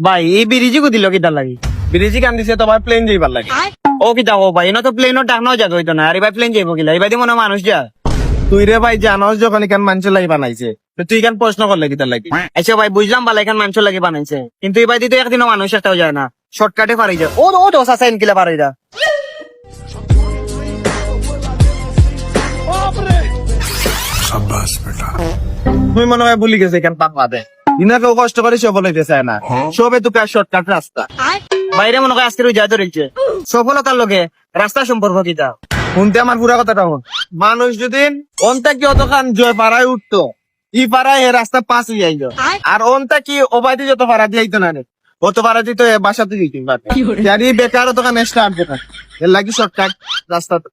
ভাই এই ব্রিজে কো দিল কিটা লাগি? ব্রিজি কান দিছে তো ভাই প্লেন যাইবার লাগে। ও কিটা ও ভাই এনো তো প্লেনও ডাকনাও জায়গা হইতো না, আরে ভাই প্লেন যাইবো কিলা? এবার মনে হয় মানুষ যা। তুই রে ভাই জানোস যখন এখান মানুষ লাই বানাইছে, তো তুই এখান প্রশ্ন করলে কিতার লাগি? আচ্ছা ভাই বুঝলাম বালা এখান মানুষ লাগে বানাইছে, কিন্তু এবার দিতে একদিনও মানুষ একটাও যায় না, শর্টকাটে পারি যায়। ও ও দোষ আছে কিলা পারি যা। তুই মনে হয় ভুলি গেছে এখান পাক দে ইনা কেউ কষ্ট করে সফল হইতে চায় না, সবে তো শর্টকাট রাস্তা। বাইরে মনে হয় আজকের যায় ধরেছে সফলতার লগে রাস্তা সম্পর্ক কিটা। শুনতে আমার পুরা কথাটা হন, মানুষ যদি অন্তা কি অতখান জয় পাড়ায় উঠতো, ই পাড়ায় এ রাস্তা পাশে যাইল, আর অন্তা কি ওবাইতে যত পাড়া যাইতো না রে, অত পাড়া দিত বাসাতে দিত বেকার অতখান স্টার্ট বেকার এর লাগি শর্টকাট রাস্তা তো।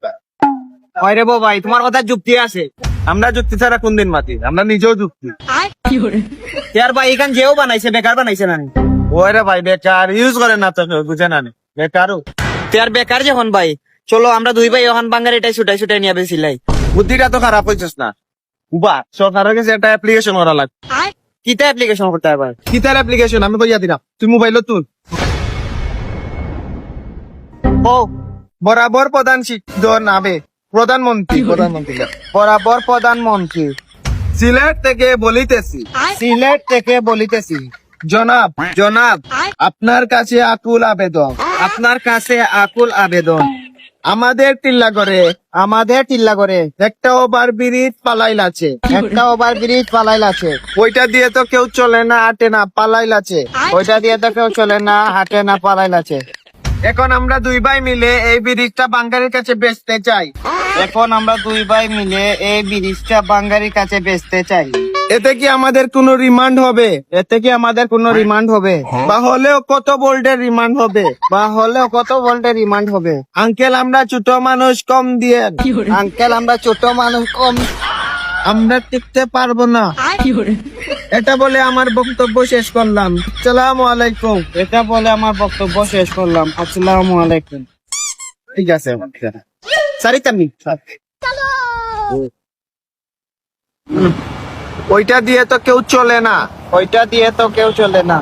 রে ভাই তোমার কথা যুক্তি আছে। আমরা যুক্তি ছাড়া কোন দিন মাতি, আমরা নিজেও যুক্তি। ইয়ার ভাই এখান যেও বানাইছে বেকার বানাইছে না? ওই রে ভাই বেকার ইউজ করে না তো বুঝে না বেকারও। তার বেকার যখন ভাই চলো আমরা দুই ভাই ওখান বাঙ্গার এটাই ছুটাই ছুটাই নিয়ে বেছিলাই। বুদ্ধিটা তো খারাপ হইছিস না, উবা সরকারের কাছে একটা অ্যাপ্লিকেশন করা লাগবে। কিতা অ্যাপ্লিকেশন করতে হবে? কিতার অ্যাপ্লিকেশন আমি কইয়া দিলাম, তুই মোবাইল তুল। ও বরাবর প্রধান শিক্ষক নামে প্রধানমন্ত্রী বরাবর প্রধানমন্ত্রী সিলেট থেকে বলিতেছি, সিলেট থেকে বলিতেছি, জনাব জনাব আপনার কাছে আকুল আবেদন, আপনার কাছে আকুল আবেদন, আমাদের টিল্লা করে একটা ওভার ব্রিজ পালাইল আছে, একটা ওভার ব্রিজ পালাইল আছে, ওইটা দিয়ে তো কেউ চলে না আটে না পালাইল আছে। ওইটা দিয়ে তো কেউ চলে না হাঁটে না পালাইল আছে। এখন আমরা দুই ভাই মিলে এই ব্রিজটা বাঙ্গারের কাছে বেচতে চাই। এখন আমরা দুই ভাই মিলে এই ব্রিজটা বাঙ্গারির কাছে বেচতে চাই। এতে কি আমাদের কোনো রিমান্ড হবে? এতে কি আমাদের কোনো রিমান্ড হবে? বা হলেও কত ভোল্টের রিমান্ড হবে? বা হলেও কত ভোল্টের রিমান্ড হবে? আঙ্কেল আমরা ছোট মানুষ কম দিয়ে, আঙ্কেল আমরা ছোট মানুষ কম, আমরা টিকতে পারবো না। এটা বলে আমার বক্তব্য শেষ করলাম, আসসালামু আলাইকুম। এটা বলে আমার বক্তব্য শেষ করলাম, আসসালামু আলাইকুম। ঠিক আছে সারিতামি, ওইটা দিয়ে তো কেউ চলে না, ওইটা দিয়ে তো কেউ চলে না,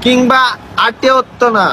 কিংবা আটে উঠতো না।